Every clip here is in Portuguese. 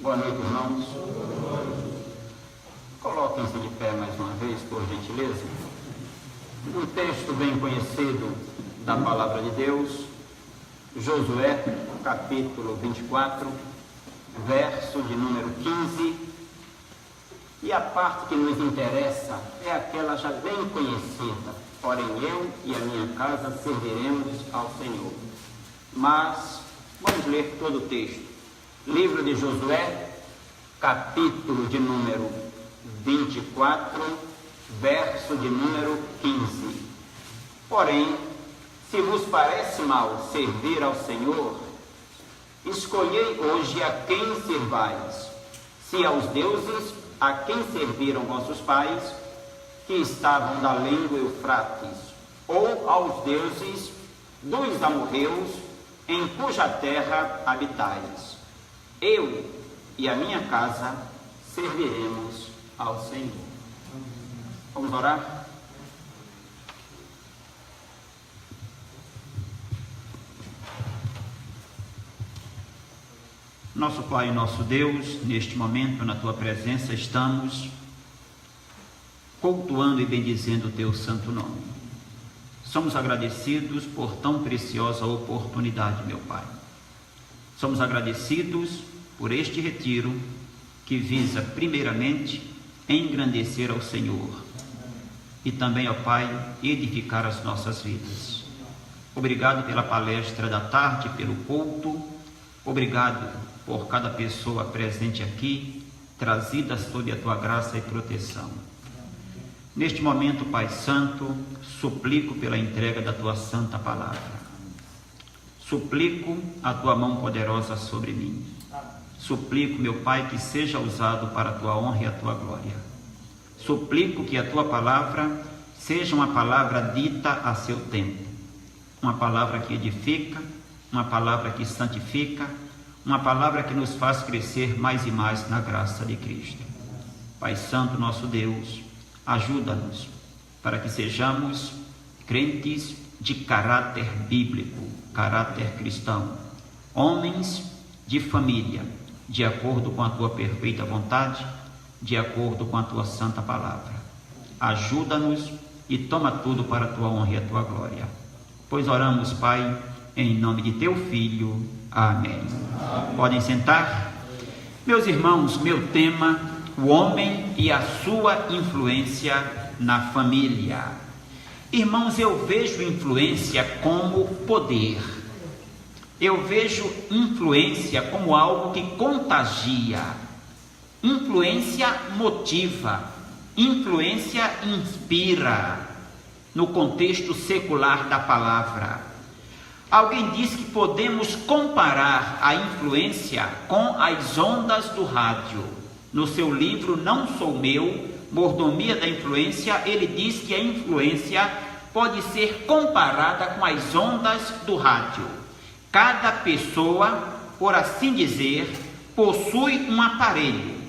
Boa noite, irmãos. Coloquem-se de pé mais uma vez, por gentileza. Um texto bem conhecido da Palavra de Deus, Josué, capítulo 24, verso de número 15. E a parte que nos interessa é aquela já bem conhecida: porém eu e a minha casa serviremos ao Senhor. Mas vamos ler todo o texto. Livro de Josué, capítulo de número 24, verso de número 15. Porém, se vos parece mal servir ao Senhor, escolhei hoje a quem servais, se aos deuses a quem serviram vossos pais, que estavam da além do Eufrates, ou aos deuses dos amorreus, em cuja terra habitais. Eu e a minha casa serviremos ao Senhor. Vamos orar? Nosso Pai e nosso Deus, neste momento, na Tua presença, estamos cultuando e bendizendo o Teu santo nome. Somos agradecidos por tão preciosa oportunidade, meu Pai. Somos agradecidos por este retiro que visa, primeiramente, engrandecer ao Senhor e também, ó Pai, edificar as nossas vidas. Obrigado pela palestra da tarde, pelo culto. Obrigado por cada pessoa presente aqui, trazidas sob a Tua graça e proteção. Neste momento, Pai Santo, suplico pela entrega da Tua santa palavra. Suplico a Tua mão poderosa sobre mim. Suplico, meu Pai, que seja usado para a Tua honra e a Tua glória. Suplico que a Tua palavra seja uma palavra dita a seu tempo. Uma palavra que edifica, uma palavra que santifica, uma palavra que nos faz crescer mais e mais na graça de Cristo. Pai Santo, nosso Deus, ajuda-nos para que sejamos crentes de caráter bíblico, caráter cristão, homens de família, de acordo com a Tua perfeita vontade, de acordo com a Tua santa palavra. Ajuda-nos e toma tudo para a Tua honra e a Tua glória. Pois oramos, Pai, em nome de Teu Filho. Amém. Podem sentar? Meus irmãos, meu tema: o homem e a sua influência na família. Irmãos, eu vejo influência como poder. Eu vejo influência como algo que contagia. Influência motiva. Influência inspira. No contexto secular da palavra. Alguém diz que podemos comparar a influência com as ondas do rádio. No seu livro Não Sou Meu, Mordomia da Influência, ele diz que a influência pode ser comparada com as ondas do rádio. Cada pessoa, por assim dizer, possui um aparelho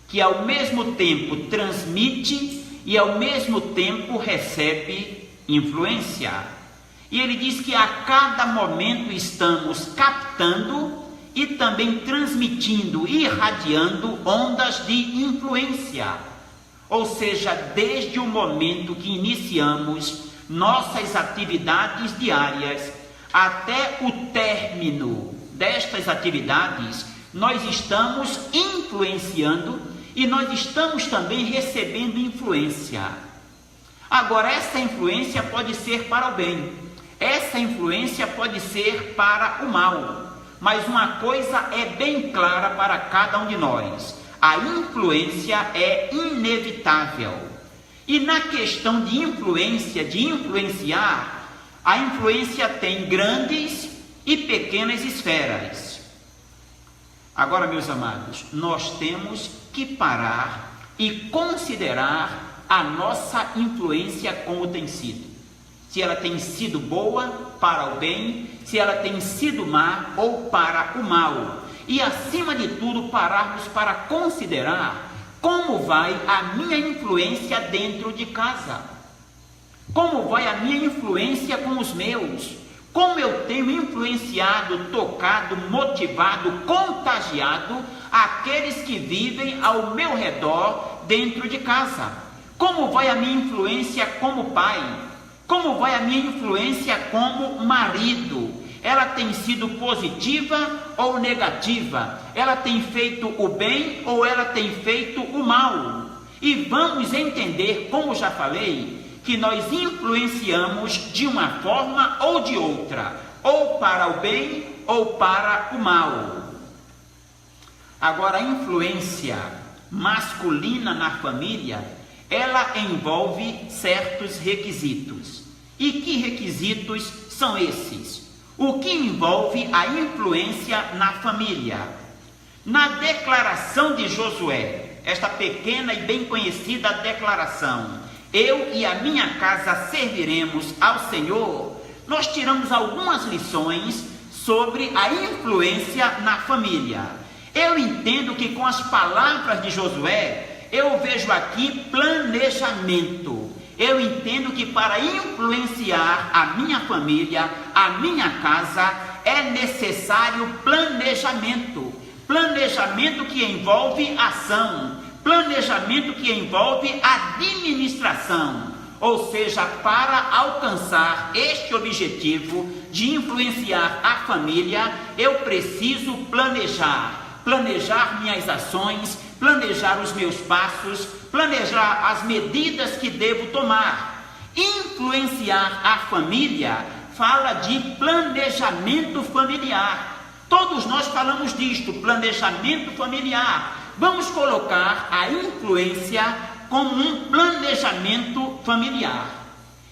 que ao mesmo tempo transmite e ao mesmo tempo recebe influência. E ele diz que a cada momento estamos captando e também transmitindo, irradiando ondas de influência. Ou seja, desde o momento que iniciamos nossas atividades diárias até o término destas atividades, nós estamos influenciando e nós estamos também recebendo influência. Agora, essa influência pode ser para o bem. Essa influência pode ser para o mal, mas uma coisa é bem clara para cada um de nós: a influência é inevitável. E na questão de influência, de influenciar, a influência tem grandes e pequenas esferas. Agora, meus amados, nós temos que parar e considerar a nossa influência como tem sido. Se ela tem sido boa para o bem, se ela tem sido má ou para o mal. E acima de tudo, pararmos para considerar como vai a minha influência dentro de casa. Como vai a minha influência com os meus? Como eu tenho influenciado, tocado, motivado, contagiado aqueles que vivem ao meu redor dentro de casa? Como vai a minha influência como pai? Como vai a minha influência como marido? Ela tem sido positiva ou negativa? Ela tem feito o bem ou ela tem feito o mal? E vamos entender, como já falei, que nós influenciamos de uma forma ou de outra, ou para o bem ou para o mal. Agora, a influência masculina na família, ela envolve certos requisitos. E que requisitos são esses? O que envolve a influência na família? Na declaração de Josué, esta pequena e bem conhecida declaração, eu e a minha casa serviremos ao Senhor, nós tiramos algumas lições sobre a influência na família. Eu entendo que com as palavras de Josué, eu vejo aqui planejamento. Eu entendo que para influenciar a minha família, a minha casa, é necessário planejamento. Planejamento que envolve ação. Planejamento que envolve administração, ou seja, para alcançar este objetivo de influenciar a família, eu preciso planejar minhas ações, planejar os meus passos, planejar as medidas que devo tomar. Influenciar a família fala de planejamento familiar. Todos nós falamos disto, planejamento familiar. Vamos colocar a influência como um planejamento familiar.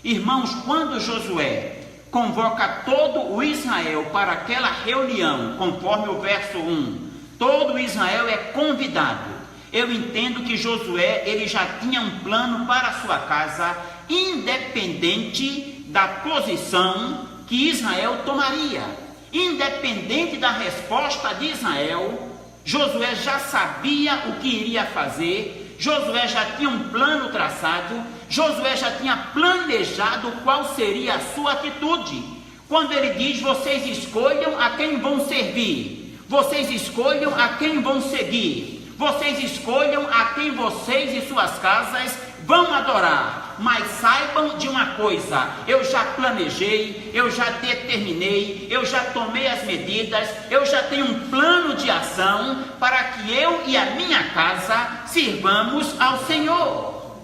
Irmãos, quando Josué convoca todo o Israel para aquela reunião, conforme o verso 1, todo o Israel é convidado. Eu entendo que Josué, ele já tinha um plano para a sua casa, independente da posição que Israel tomaria. Independente da resposta de Israel, Josué já sabia o que iria fazer, Josué já tinha um plano traçado, Josué já tinha planejado qual seria a sua atitude. Quando ele diz, vocês escolham a quem vão servir, vocês escolham a quem vão seguir, vocês escolham a quem vocês e suas casas vão adorar, mas saibam de uma coisa, eu já planejei, eu já determinei, eu já tomei as medidas, eu já tenho um plano de ação para que eu e a minha casa sirvamos ao Senhor.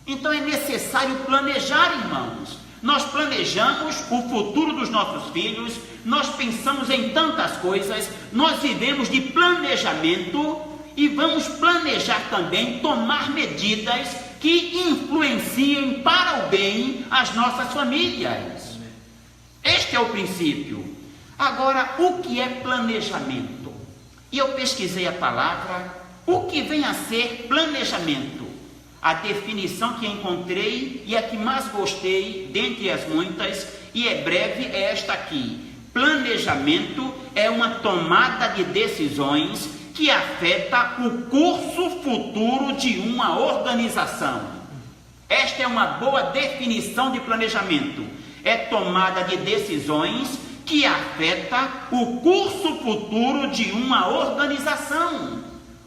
Então é necessário planejar, irmãos. Nós planejamos o futuro dos nossos filhos, nós pensamos em tantas coisas, nós vivemos de planejamento e vamos planejar também tomar medidas que influenciem para o bem as nossas famílias. Este é o princípio. Agora, o que é planejamento? E eu pesquisei a palavra, o que vem a ser planejamento? A definição que encontrei e a que mais gostei, dentre as muitas, e é breve, é esta aqui. Planejamento é uma tomada de decisões que afeta o curso futuro de uma organização. Esta é uma boa definição de planejamento. É tomada de decisões que afeta o curso futuro de uma organização.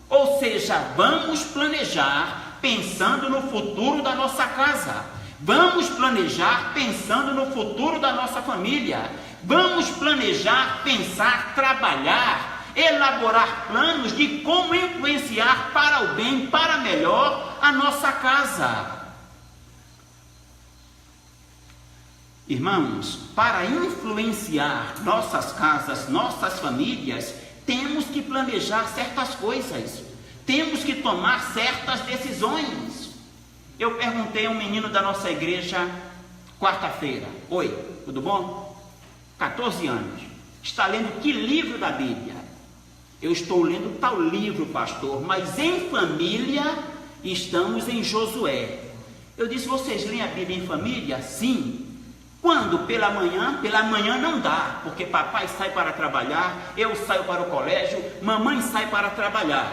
Ou seja, vamos planejar pensando no futuro da nossa casa. Vamos planejar pensando no futuro da nossa família. Vamos planejar, pensar, trabalhar, elaborar planos de como influenciar para o bem, para melhor, a nossa casa. Irmãos, para influenciar nossas casas, nossas famílias, temos que planejar certas coisas, temos que tomar certas decisões. Eu perguntei a um menino da nossa igreja, quarta-feira, oi, tudo bom? 14 anos, está lendo que livro da Bíblia? Eu estou lendo tal livro, pastor, mas em família estamos em Josué. Eu disse, vocês leem a Bíblia em família? Sim. Quando? Pela manhã? Pela manhã não dá, porque papai sai para trabalhar, eu saio para o colégio, mamãe sai para trabalhar.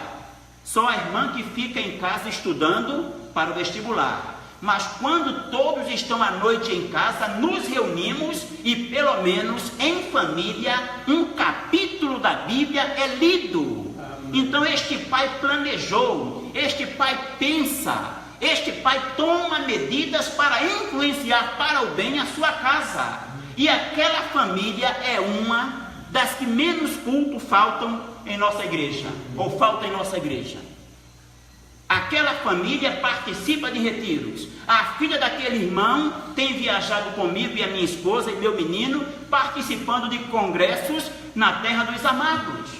Só a irmã que fica em casa estudando para o vestibular. mas quando todos estão à noite em casa, nos reunimos e pelo menos em família um capítulo da Bíblia é lido. Então este pai planejou, este pai pensa, este pai toma medidas para influenciar para o bem a sua casa. E aquela família é uma das que menos culto faltam em nossa igreja, ou falta em nossa igreja. Aquela família participa de retiros. A filha daquele irmão tem viajado comigo e a minha esposa e meu menino, participando de congressos na terra dos amados.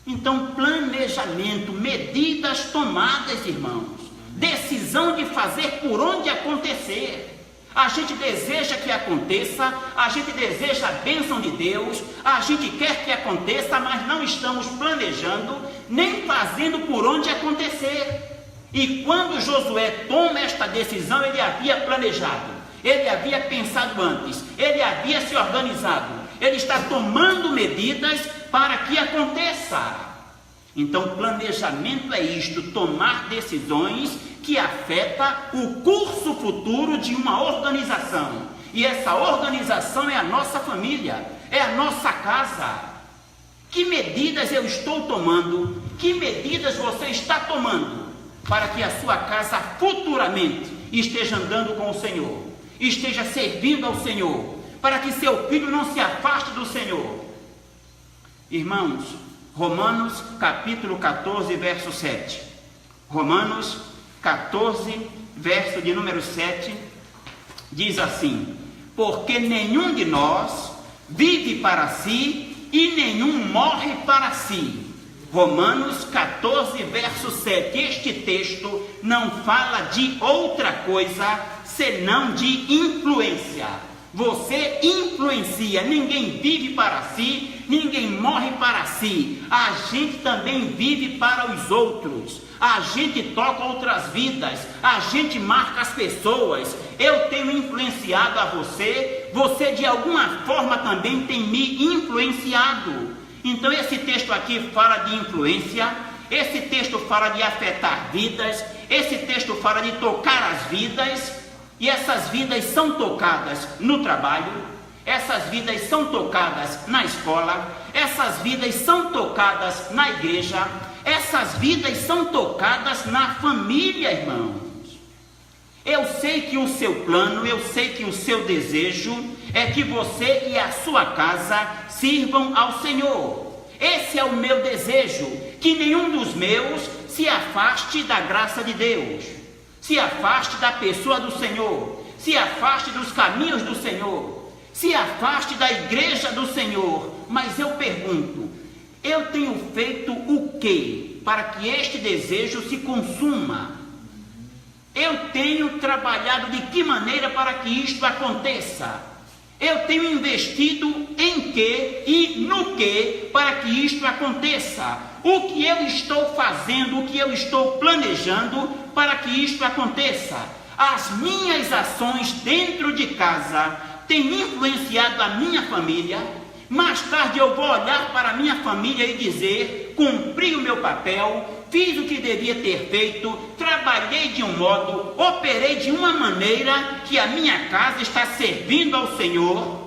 Então, planejamento, medidas tomadas, irmãos, decisão de fazer por onde acontecer. A gente deseja que aconteça, a gente deseja a bênção de Deus, a gente quer que aconteça, mas não estamos planejando, nem fazendo por onde acontecer. E quando Josué toma esta decisão, ele havia planejado, ele havia pensado antes, ele havia se organizado, ele está tomando medidas para que aconteça. Então, planejamento é isto, tomar decisões que afeta o curso futuro de uma organização. E essa organização é a nossa família, é a nossa casa. Que medidas eu estou tomando? Que medidas você está tomando para que a sua casa futuramente esteja andando com o Senhor, esteja servindo ao Senhor, para que seu filho não se afaste do Senhor? Irmãos, Romanos capítulo 14, verso 7. Romanos 14, verso de número 7, diz assim: porque nenhum de nós vive para si e nenhum morre para si. Romanos 14, verso 7. Este texto não fala de outra coisa senão de influência. Você influencia, ninguém vive para si, ninguém morre para si. A gente também vive para os outros. A gente toca outras vidas, a gente marca as pessoas. Eu tenho influenciado a você, você de alguma forma também tem me influenciado. Então esse texto aqui fala de influência, esse texto fala de afetar vidas, esse texto fala de tocar as vidas, e essas vidas são tocadas no trabalho, essas vidas são tocadas na escola, essas vidas são tocadas na igreja, essas vidas são tocadas na família, irmãos. Eu sei que o seu plano, eu sei que o seu desejo é que você e a sua casa sirvam ao Senhor. Esse é o meu desejo, que nenhum dos meus se afaste da graça de Deus, se afaste da pessoa do Senhor, se afaste dos caminhos do Senhor, se afaste da igreja do Senhor. Mas eu pergunto, eu tenho feito o que para que este desejo se consuma? Eu tenho trabalhado de que maneira para que isto aconteça? Eu tenho investido em que e no que para que isto aconteça? O que eu estou fazendo, o que eu estou planejando para que isto aconteça? As minhas ações dentro de casa têm influenciado a minha família? Mais tarde eu vou olhar para a minha família e dizer: cumpri o meu papel, fiz o que devia ter feito, trabalhei de um modo, operei de uma maneira que a minha casa está servindo ao Senhor.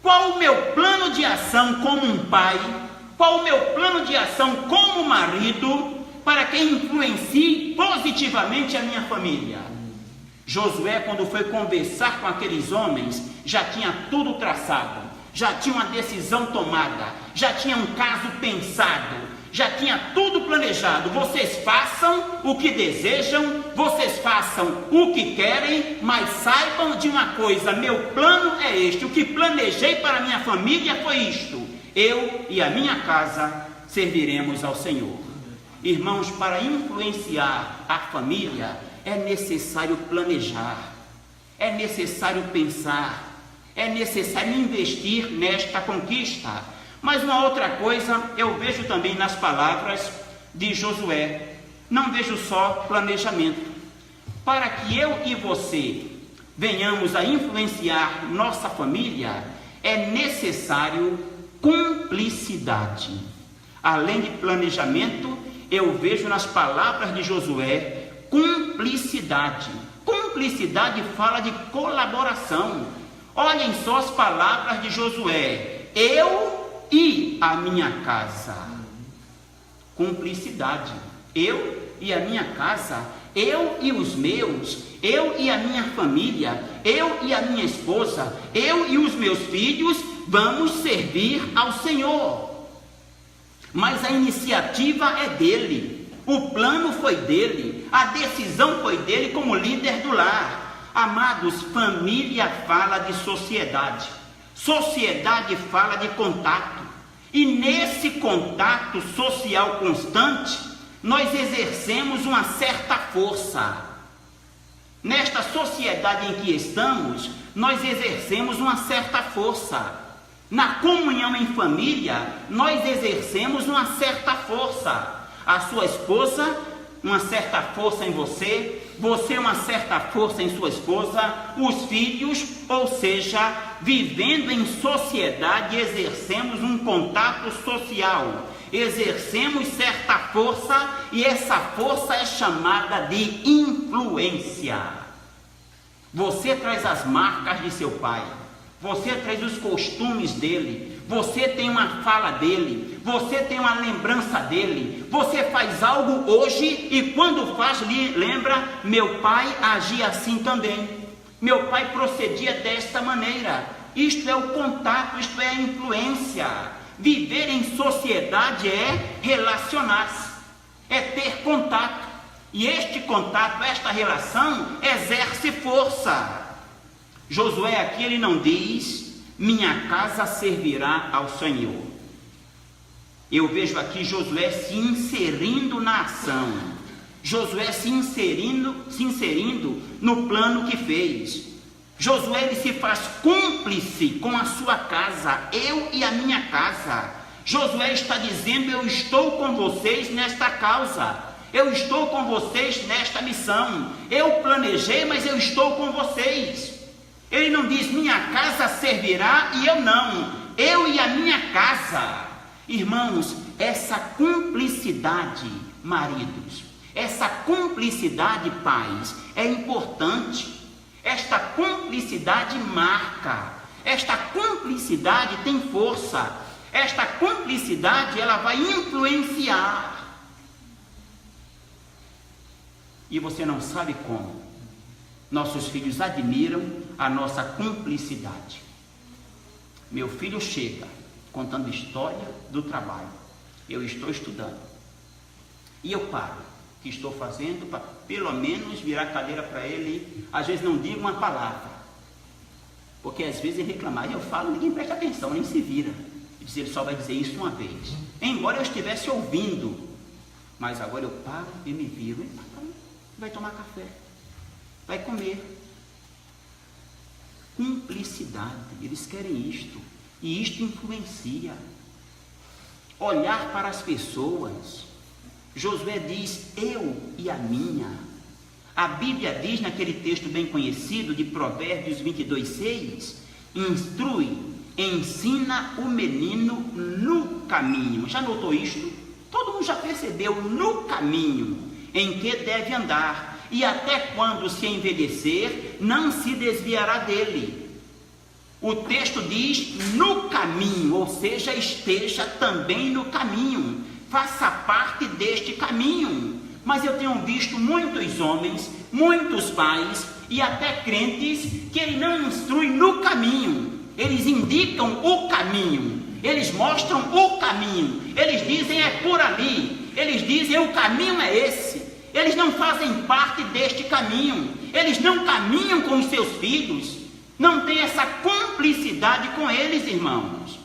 Qual o meu plano de ação como um pai? Qual o meu plano de ação como marido para que influencie positivamente a minha família? Josué, quando foi conversar com aqueles homens, já tinha tudo traçado, já tinha uma decisão tomada, já tinha um caso pensado, já tinha tudo planejado. Vocês façam o que desejam, vocês façam o que querem, mas saibam de uma coisa: meu plano é este, o que planejei para minha família foi isto. Eu e a minha casa serviremos ao Senhor. Irmãos, para influenciar a família é necessário planejar, é necessário pensar, é necessário investir nesta conquista. Mas uma outra coisa eu vejo também nas palavras de Josué, não vejo só planejamento. Para que eu e você venhamos a influenciar nossa família, é necessário cumplicidade. Além de planejamento, eu vejo nas palavras de Josué cumplicidade. cumplicidade fala de colaboração. Olhem só as palavras de Josué: eu e a minha casa. Cumplicidade. Eu e a minha casa, eu e os meus, eu e a minha família, eu e a minha esposa, eu e os meus filhos vamos servir ao Senhor. Mas a iniciativa é dele, o plano foi dele, a decisão foi dele como líder do lar. Amados, família fala de sociedade, sociedade fala de contato, e nesse contato social constante, nós exercemos uma certa força. Nesta sociedade em que estamos, nós exercemos uma certa força. Na comunhão em família, nós exercemos uma certa força. A sua esposa, uma certa força em você, você uma certa força em sua esposa, os filhos, ou seja, vivendo em sociedade, exercemos um contato social, exercemos certa força, e essa força é chamada de influência. Você traz as marcas de seu pai, você traz os costumes dele, você tem uma fala dele, você tem uma lembrança dele, você faz algo hoje e quando faz, lembra, meu pai agia assim também, meu pai procedia desta maneira. Isto é o contato, isto é a influência. Viver em sociedade é relacionar-se, é ter contato, e este contato, esta relação exerce força. Josué aqui ele não diz: minha casa servirá ao Senhor. Eu vejo aqui Josué se inserindo na ação, Josué se inserindo no plano que fez. Josué ele se faz cúmplice com a sua casa, eu e a minha casa. Josué está dizendo: eu estou com vocês nesta causa, eu estou com vocês nesta missão, eu planejei, mas eu estou com vocês. Ele não diz: minha casa servirá e eu não, eu e a minha casa. Irmãos, essa cumplicidade, maridos, essa cumplicidade, pais, é importante. Esta cumplicidade marca, esta cumplicidade tem força, esta cumplicidade ela vai influenciar. E você não sabe como. Nossos filhos admiram a nossa cumplicidade. Meu filho chega contando história do trabalho. Eu estou estudando. E eu paro o que estou fazendo para pelo menos virar a cadeira para ele. Às vezes não digo uma palavra, porque às vezes ele reclamar, eu falo, ninguém presta atenção, nem se vira. Ele só vai dizer isso uma vez, embora eu estivesse ouvindo. Mas agora eu paro e me viro. Vai tomar café, vai comer. Cumplicidade, eles querem isto, e isto influencia. Olhar para as pessoas. Josué diz: eu e a minha. A Bíblia diz naquele texto bem conhecido de Provérbios 22:6: instrui, ensina o menino no caminho. Já notou isto? Todo mundo já percebeu, no caminho em que deve andar, e até quando se envelhecer, não se desviará dele. O texto diz no caminho, ou seja, esteja também no caminho, faça parte deste caminho. Mas eu tenho visto muitos homens, muitos pais e até crentes que ele não instruem no caminho, eles indicam o caminho, eles mostram o caminho, eles dizem é por ali, eles dizem o caminho é esse. Eles não fazem parte deste caminho, eles não caminham com os seus filhos, não tem essa cumplicidade com eles, irmãos.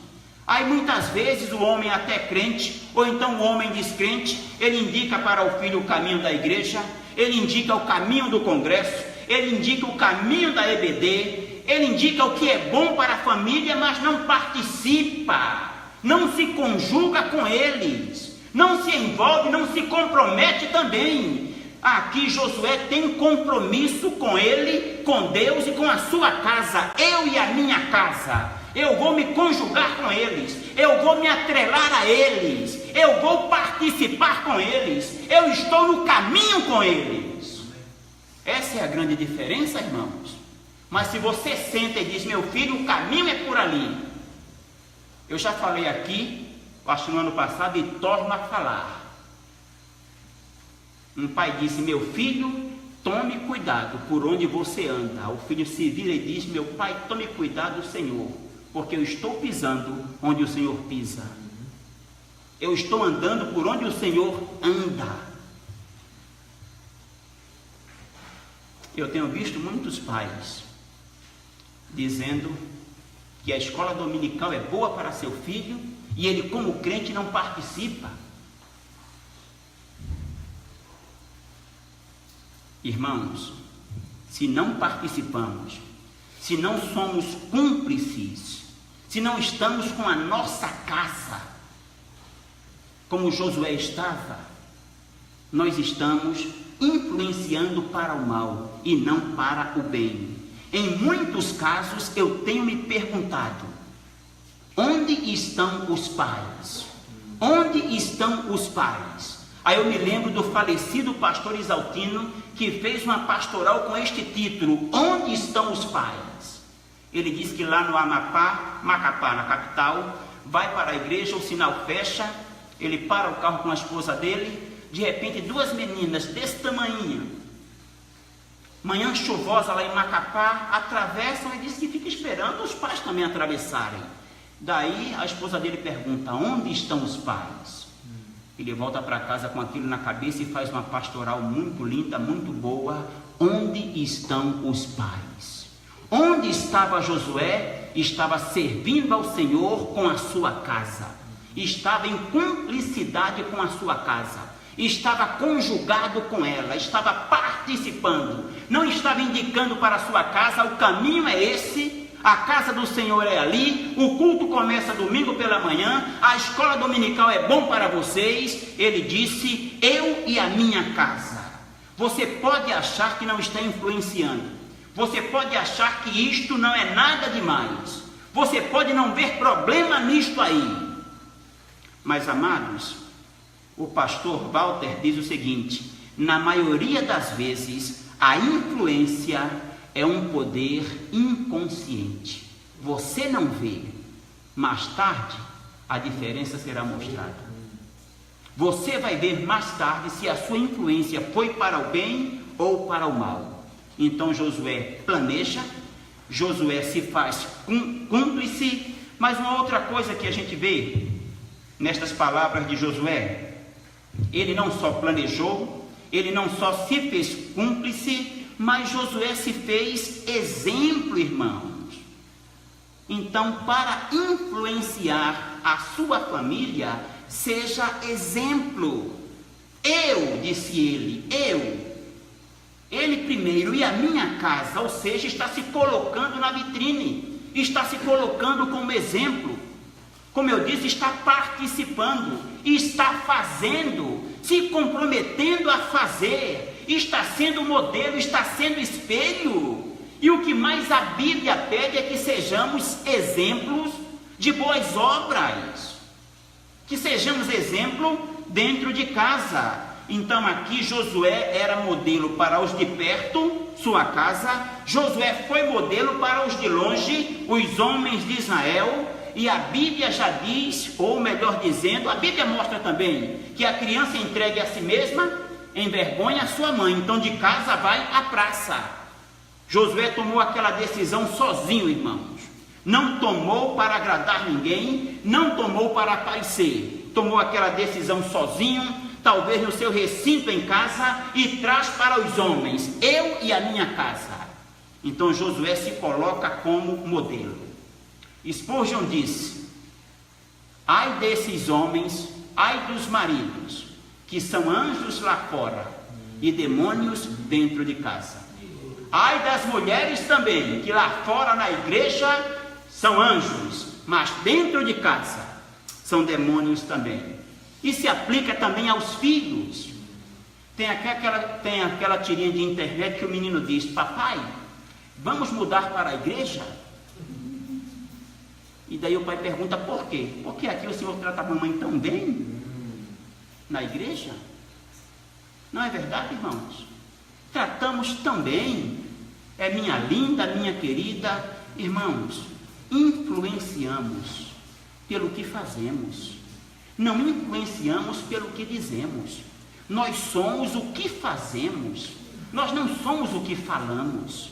Aí muitas vezes o homem até crente, ou então o homem descrente, ele indica para o filho o caminho da igreja, ele indica o caminho do congresso, ele indica o caminho da EBD, ele indica o que é bom para a família, mas não participa, não se conjuga com eles, não se envolve, não se compromete também. Aqui Josué tem compromisso com ele, com Deus e com a sua casa. Eu e a minha casa, eu vou me conjugar com eles, eu vou me atrelar a eles, eu vou participar com eles, eu estou no caminho com eles. Essa é a grande diferença, irmãos. Mas se você senta e diz: meu filho, o caminho é por ali. Eu já falei aqui, acho no ano passado, e torno a falar. Um pai disse: meu filho, tome cuidado por onde você anda. O filho se vira e diz: meu pai, tome cuidado, Senhor, porque eu estou pisando onde o Senhor pisa. Eu estou andando por onde o Senhor anda. Eu tenho visto muitos pais dizendo que a escola dominical é boa para seu filho e ele, como crente, não participa. Irmãos, se não participamos, se não somos cúmplices, se não estamos com a nossa casa, como Josué estava, nós estamos influenciando para o mal e não para o bem. Em muitos casos eu tenho me perguntado: onde estão os pais? Onde estão os pais? Aí eu me lembro do falecido pastor Isaltino, que fez uma pastoral com este título: Onde estão os pais? Ele diz que lá no Macapá, na capital, vai para a igreja, o sinal fecha, ele para o carro com a esposa dele, de repente 2 meninas desse tamanho, manhã chuvosa lá em Macapá, atravessam e diz que fica esperando os pais também atravessarem. Daí a esposa dele pergunta: onde estão os pais? Ele volta para casa com aquilo na cabeça e faz uma pastoral muito linda, muito boa. Onde estão os pais? Onde estava Josué? Estava servindo ao Senhor com a sua casa, estava em cumplicidade com a sua casa, estava conjugado com ela, estava participando, não estava indicando para a sua casa: o caminho é esse, a casa do Senhor é ali, o culto começa domingo pela manhã, a escola dominical é bom para vocês. Ele disse: eu e a minha casa. Você pode achar que não está influenciando, você pode achar que isto não é nada demais, você pode não ver problema nisto aí, mas amados, o pastor Walter diz o seguinte: na maioria das vezes a influência é um poder inconsciente. Você não vê, mais tarde a diferença será mostrada. Você vai ver mais tarde se a sua influência foi para o bem ou para o mal. Então Josué planeja, Josué se faz cúmplice. Mas uma outra coisa que a gente vê nestas palavras de Josué: ele não só planejou, ele não só se fez cúmplice, mas Josué se fez exemplo, irmãos. Então, para influenciar a sua família, seja exemplo. Eu, disse ele primeiro e a minha casa, ou seja, está se colocando na vitrine, está se colocando como exemplo. Como eu disse, está participando, está fazendo, se comprometendo a fazer, está sendo modelo, está sendo espelho. E o que mais a Bíblia pede é que sejamos exemplos de boas obras, que sejamos exemplo dentro de casa. Então aqui Josué era modelo para os de perto, sua casa. Josué foi modelo para os de longe, os homens de Israel. E a Bíblia já diz, ou melhor dizendo, a Bíblia mostra também que a criança entregue a si mesma envergonha a sua mãe. Então de casa vai à praça. Josué tomou aquela decisão sozinho, irmãos. Não tomou para agradar ninguém, não tomou para aparecer. Tomou aquela decisão sozinho, talvez no seu recinto em casa, e traz para os homens: eu e a minha casa. Então Josué se coloca como modelo. Spurgeon disse: ai desses homens, ai dos maridos, que são anjos lá fora e demônios dentro de casa. Ai das mulheres também, que lá fora na igreja são anjos, mas dentro de casa são demônios também. E se aplica também aos filhos. Tem aquela tirinha de internet que o menino diz: papai, vamos mudar para a igreja? E daí o pai pergunta: por quê? Porque aqui o senhor trata a mamãe tão bem na igreja. Não é verdade, irmãos? tratamos também, minha linda, minha querida, irmãos, influenciamos pelo que fazemos, não influenciamos pelo que dizemos. Nós somos o que fazemos, nós não somos o que falamos,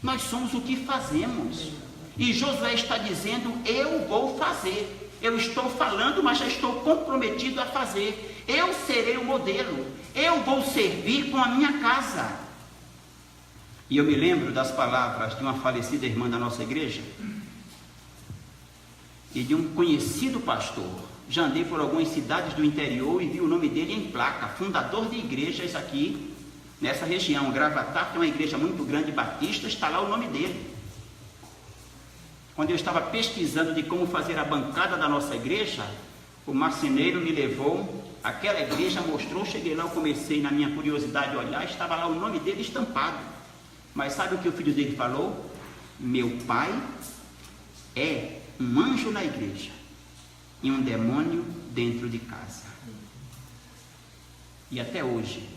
nós somos o que fazemos. E Josué está dizendo: eu vou fazer, eu estou falando, mas já estou comprometido a fazer, eu serei o modelo, eu vou servir com a minha casa. E eu me lembro das palavras de uma falecida irmã da nossa igreja e de um conhecido pastor. Já andei por algumas cidades do interior e vi o nome dele em placa, fundador de igrejas aqui nessa região. Gravatá, que é uma igreja muito grande batista, está lá o nome dele. Quando eu estava pesquisando de como fazer a bancada da nossa igreja, o marceneiro me levou àquela igreja, mostrou, cheguei lá, eu comecei na minha curiosidade a olhar, estava lá o nome dele estampado. Mas sabe o que o filho dele falou? Meu pai é um anjo na igreja e um demônio dentro de casa. E até hoje,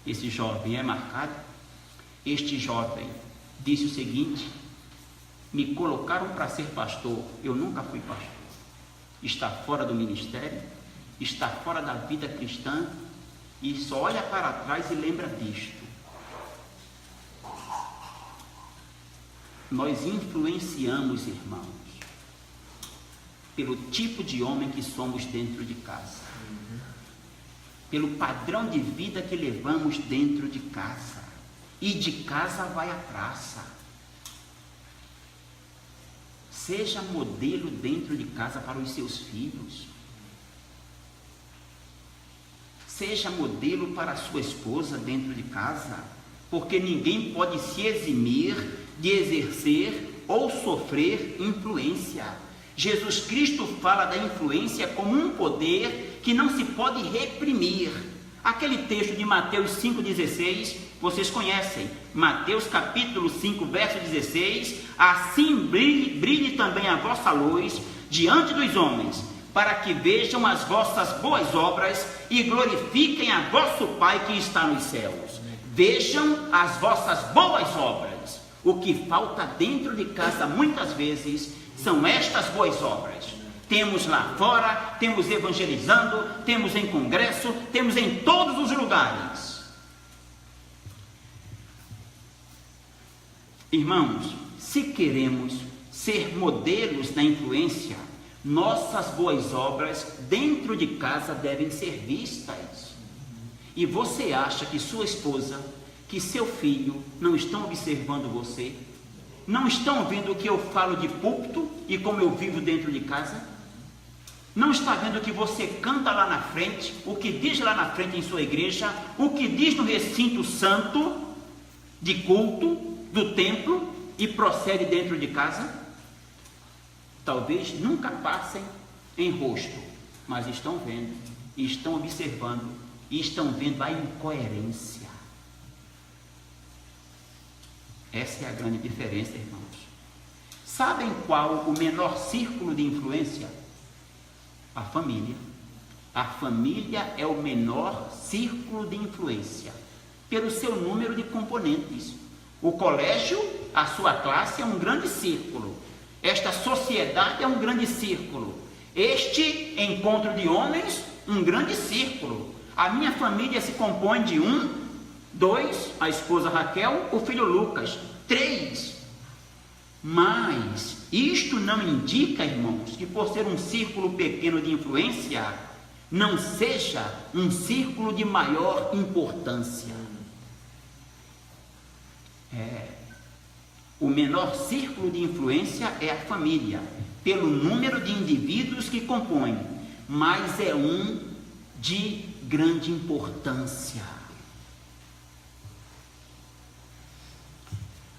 esse jovem é marcado. Este jovem disse o seguinte: me colocaram para ser pastor, eu nunca fui pastor. Está fora do ministério, está fora da vida cristã e só olha para trás e lembra disto. Nós influenciamos, irmãos, pelo tipo de homem que somos dentro de casa, pelo padrão de vida que levamos dentro de casa, e de casa vai à praça. Seja modelo dentro de casa para os seus filhos, seja modelo para a sua esposa dentro de casa, porque ninguém pode se eximir de exercer ou sofrer influência. Jesus Cristo fala da influência como um poder que não se pode reprimir. Aquele texto de Mateus 5,16, vocês conhecem, Mateus capítulo 5, verso 16, assim brilhe também a vossa luz diante dos homens, para que vejam as vossas boas obras e glorifiquem a vosso Pai que está nos céus. Vejam as vossas boas obras. O que falta dentro de casa muitas vezes são estas boas obras. Temos lá fora, temos evangelizando, temos em congresso, temos em todos os lugares. Irmãos, se queremos ser modelos da influência, nossas boas obras dentro de casa devem ser vistas. E você acha que sua esposa, que seu filho não estão observando você? Não estão vendo o que eu falo de púlpito e como eu vivo dentro de casa? Não está vendo o que você canta lá na frente, o que diz lá na frente em sua igreja, o que diz no recinto santo de culto do templo e procede dentro de casa? Talvez nunca passem em rosto, mas estão vendo, e estão observando, e estão vendo a incoerência. Essa é a grande diferença, irmãos. Sabem qual o menor círculo de influência? A família. A família é o menor círculo de influência, pelo seu número de componentes. O colégio, a sua classe, é um grande círculo. Esta sociedade é um grande círculo. Este encontro de homens, um grande círculo. A minha família se compõe de 1, 2, a esposa Raquel, o filho Lucas, 3. Mas isto não indica, irmãos, que por ser um círculo pequeno de influência, não seja um círculo de maior importância. O menor círculo de influência é a família, pelo número de indivíduos que compõem, mas é um de grande importância.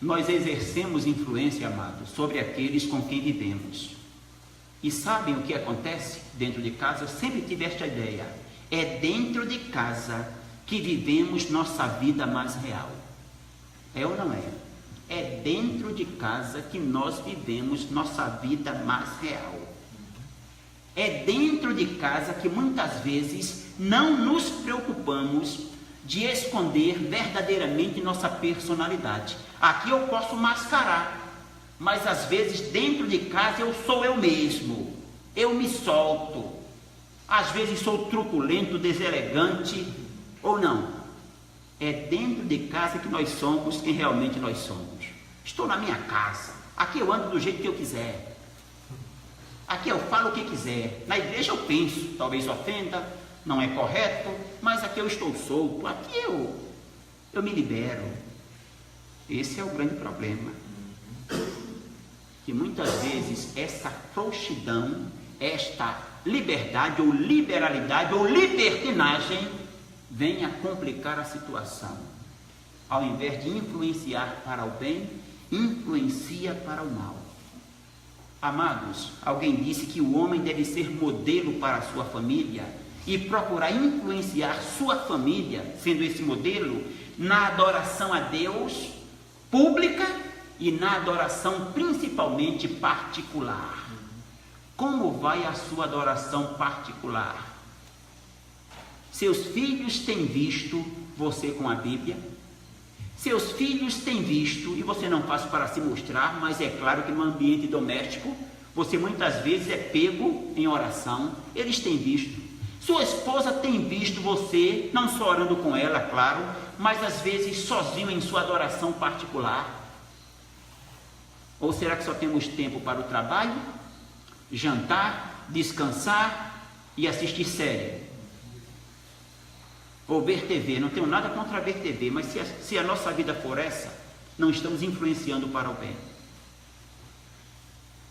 Nós exercemos influência, amados, sobre aqueles com quem vivemos. E sabem o que acontece dentro de casa? Eu sempre tive esta ideia. É dentro de casa que vivemos nossa vida mais real. É ou não é? É dentro de casa que nós vivemos nossa vida mais real. É dentro de casa que muitas vezes não nos preocupamos de esconder verdadeiramente nossa personalidade. Aqui eu posso mascarar, mas às vezes dentro de casa eu sou eu mesmo, eu me solto. Às vezes sou truculento, deselegante, ou não. É dentro de casa que nós somos quem realmente nós somos. Estou na minha casa, aqui eu ando do jeito que eu quiser. Aqui eu falo o que quiser. Na igreja eu penso, talvez ofenda, não é correto, mas aqui eu estou solto, aqui eu me libero. Esse é o grande problema. Que muitas vezes essa frouxidão, esta liberdade ou liberalidade ou libertinagem vem a complicar a situação. Ao invés de influenciar para o bem, influencia para o mal. Amados, alguém disse que o homem deve ser modelo para a sua família e procurar influenciar sua família, sendo esse modelo, na adoração a Deus pública e na adoração principalmente particular. Como vai a sua adoração particular? Seus filhos têm visto você com a Bíblia? Seus filhos têm visto, e você não faz para se mostrar, mas é claro que no ambiente doméstico, você muitas vezes é pego em oração, eles têm visto. Sua esposa tem visto você, não só orando com ela, claro, mas às vezes sozinho em sua adoração particular. Ou será que só temos tempo para o trabalho, jantar, descansar e assistir série? Ou ver TV? Não tenho nada contra ver TV, mas se a nossa vida for essa, não estamos influenciando para o bem.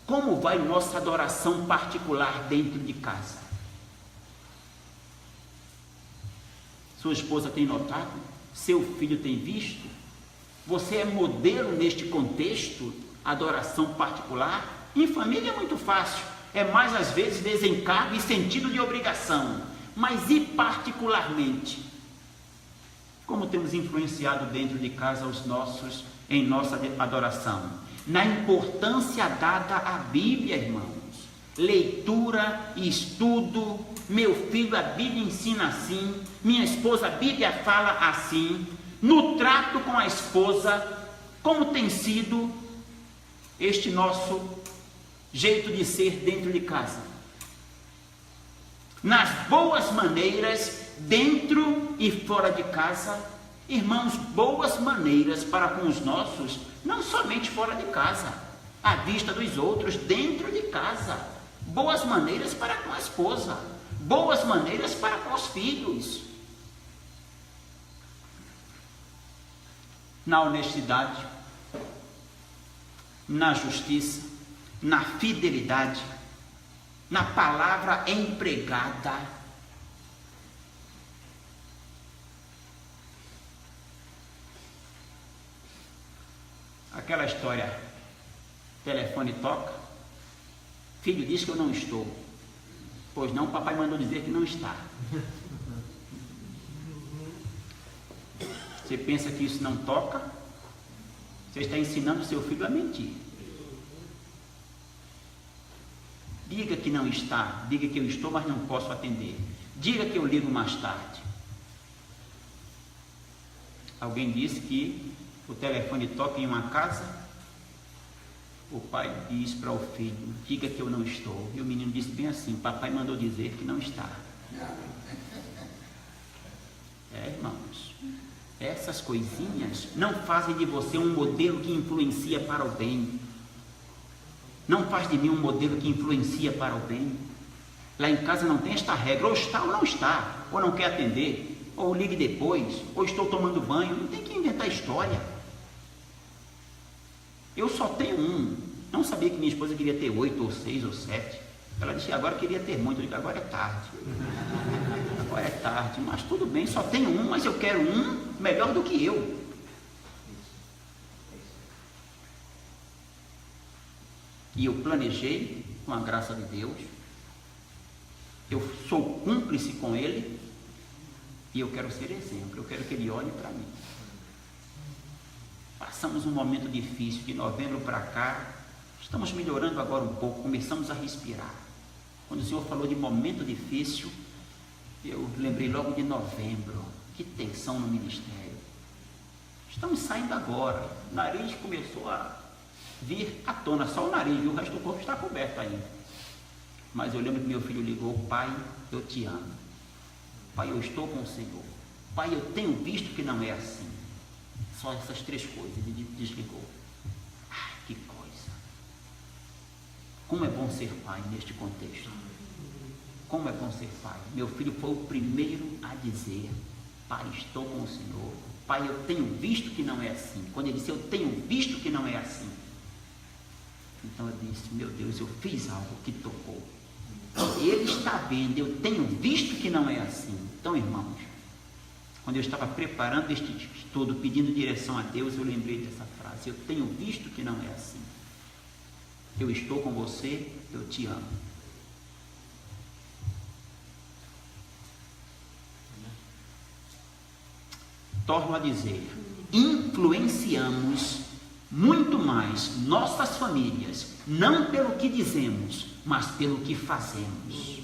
Como vai nossa adoração particular dentro de casa? Sua esposa tem notado? Seu filho tem visto? Você é modelo neste contexto? Adoração particular? Em família é muito fácil, é mais às vezes desencargo e sentido de obrigação, mas e particularmente? Como temos influenciado dentro de casa os nossos, em nossa adoração? Na importância dada à Bíblia, irmãos, leitura e estudo. Meu filho, a Bíblia ensina assim, minha esposa, a Bíblia fala assim. No trato com a esposa, como tem sido este nosso jeito de ser dentro de casa? Nas boas maneiras, dentro e fora de casa. Irmãos, boas maneiras para com os nossos, não somente fora de casa, à vista dos outros, dentro de casa. Boas maneiras para com a esposa, boas maneiras para com os filhos. Na honestidade, na justiça, na fidelidade, na palavra empregada. Aquela história, telefone toca, filho diz que eu não estou. Pois não, papai mandou dizer que não está. Você pensa que isso não toca? Você está ensinando seu filho a mentir. Diga que não está, diga que eu estou, mas não posso atender. Diga que eu ligo mais tarde. Alguém disse que o telefone toca em uma casa, o pai diz para o filho, diga que eu não estou. E o menino disse bem assim, papai mandou dizer que não está. Irmãos, essas coisinhas não fazem de você um modelo que influencia para o bem. Não faz de mim um modelo que influencia para o bem. Lá em casa não tem esta regra, ou está ou não está, ou não quer atender, ou ligue depois, ou estou tomando banho. Não tem que inventar história. Eu só tenho um. Não sabia que minha esposa queria ter 8 ou 6 ou 7. Ela disse, agora queria ter muito. Eu digo, agora é tarde. Agora é tarde, mas tudo bem, só tenho um, mas eu quero um melhor do que eu. E eu planejei, com a graça de Deus, eu sou cúmplice com ele, e eu quero ser exemplo, eu quero que ele olhe para mim. Passamos um momento difícil, de novembro para cá, estamos melhorando agora um pouco, começamos a respirar. Quando o Senhor falou de momento difícil, eu lembrei logo de novembro, Que tensão no ministério. Estamos saindo agora. O nariz começou a vir à tona, só o nariz, o resto do corpo está coberto ainda. Mas eu lembro que meu filho ligou: pai, eu te amo. Pai, eu estou com o Senhor. Pai, eu tenho visto que não é assim. Só essas 3 coisas. Ele desligou. Ai, que coisa. Como é bom ser pai neste contexto. Como é bom ser pai. Meu filho foi o primeiro a dizer: pai, estou com o Senhor. Pai, eu tenho visto que não é assim. Quando ele disse: eu tenho visto que não é assim. Então eu disse: meu Deus, eu fiz algo que tocou. Ele está vendo, eu tenho visto que não é assim. Então, irmãos, quando eu estava preparando este estudo, pedindo direção a Deus, eu lembrei dessa frase: eu tenho visto que não é assim. Eu estou com você, eu te amo. Torno a dizer, influenciamos muito mais nossas famílias, não pelo que dizemos, mas pelo que fazemos.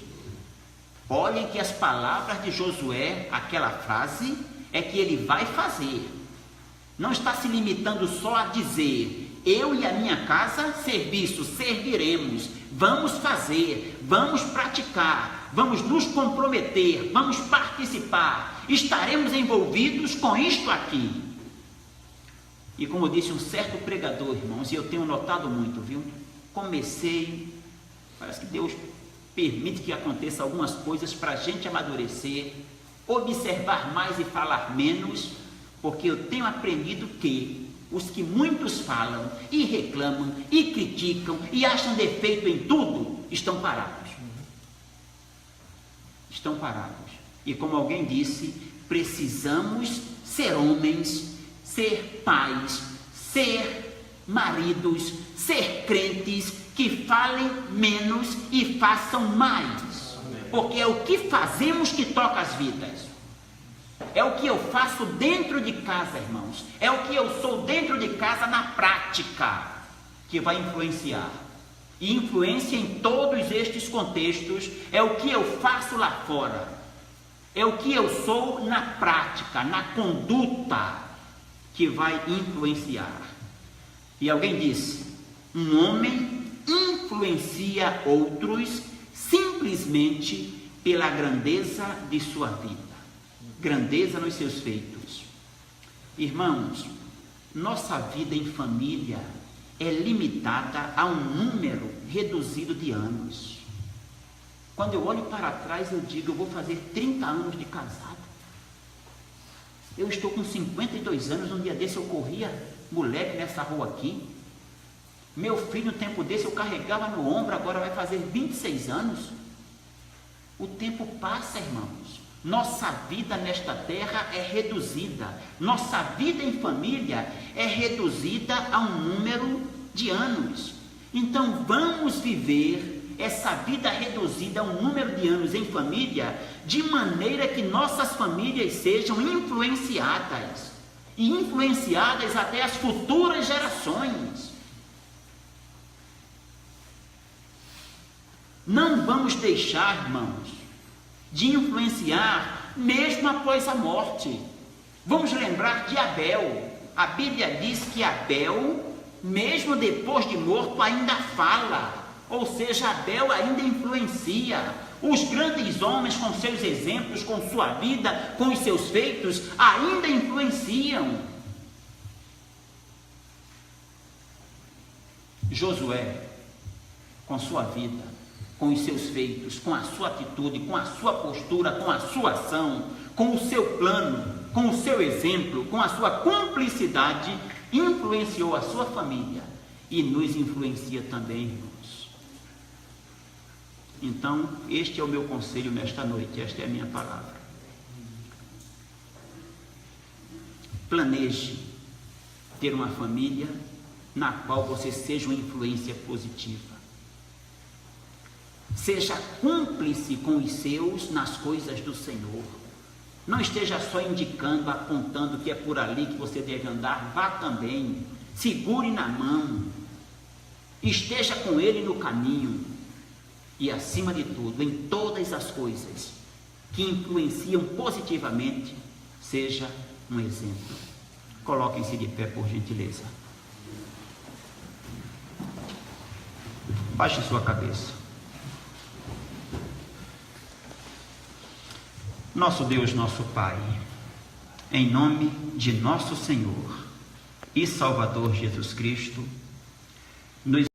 Olhem que as palavras de Josué, aquela frase, é que ele vai fazer. Não está se limitando só a dizer: eu e a minha casa serviremos. Vamos fazer, vamos praticar, vamos nos comprometer, vamos participar, estaremos envolvidos com isto aqui. E como disse um certo pregador, irmãos, e eu tenho notado muito, viu? Parece que Deus permite que aconteça algumas coisas para a gente amadurecer, observar mais e falar menos, porque eu tenho aprendido que os que muitos falam e reclamam e criticam e acham defeito em tudo, estão parados. Estão parados. E como alguém disse, precisamos ser homens, ser pais, ser maridos, ser crentes que falem menos e façam mais. Porque é o que fazemos que toca as vidas. É o que eu faço dentro de casa, irmãos. É o que eu sou dentro de casa na prática que vai influenciar. E influência em todos estes contextos é o que eu faço lá fora. É o que eu sou na prática, na conduta, que vai influenciar. E alguém disse: um homem influencia outros simplesmente pela grandeza de sua vida, grandeza nos seus feitos. Irmãos, nossa vida em família é limitada a um número reduzido de anos. Quando eu olho para trás, eu digo: eu vou fazer 30 anos de casado. Eu estou com 52 anos, um dia desse eu corria moleque nessa rua aqui. Meu filho, no tempo desse, eu carregava no ombro, agora vai fazer 26 anos. O tempo passa, irmãos. Nossa vida nesta terra é reduzida. Nossa vida em família é reduzida a um número de anos. Então, vamos viver essa vida reduzida a um número de anos em família, de maneira que nossas famílias sejam influenciadas, e influenciadas até as futuras gerações. Não vamos deixar, irmãos, de influenciar mesmo após a morte. Vamos lembrar de Abel. A Bíblia diz que Abel, mesmo depois de morto, ainda fala. Ou seja, Abel ainda influencia. Os grandes homens, com seus exemplos, com sua vida, com os seus feitos, ainda influenciam. Josué, com sua vida, com os seus feitos, com a sua atitude, com a sua postura, com a sua ação, com o seu plano, com o seu exemplo, com a sua cumplicidade, influenciou a sua família e nos influencia também, irmãos. Então, este é o meu conselho nesta noite, esta é a minha palavra. Planeje ter uma família na qual você seja uma influência positiva. Seja cúmplice com os seus nas coisas do Senhor. Não esteja só indicando, apontando que é por ali que você deve andar. Vá também. Segure na mão. Esteja com ele no caminho. E acima de tudo, em todas as coisas que influenciam positivamente, seja um exemplo. Coloquem-se de pé, por gentileza. Baixe sua cabeça. Nosso Deus, nosso Pai, em nome de nosso Senhor e Salvador Jesus Cristo, nos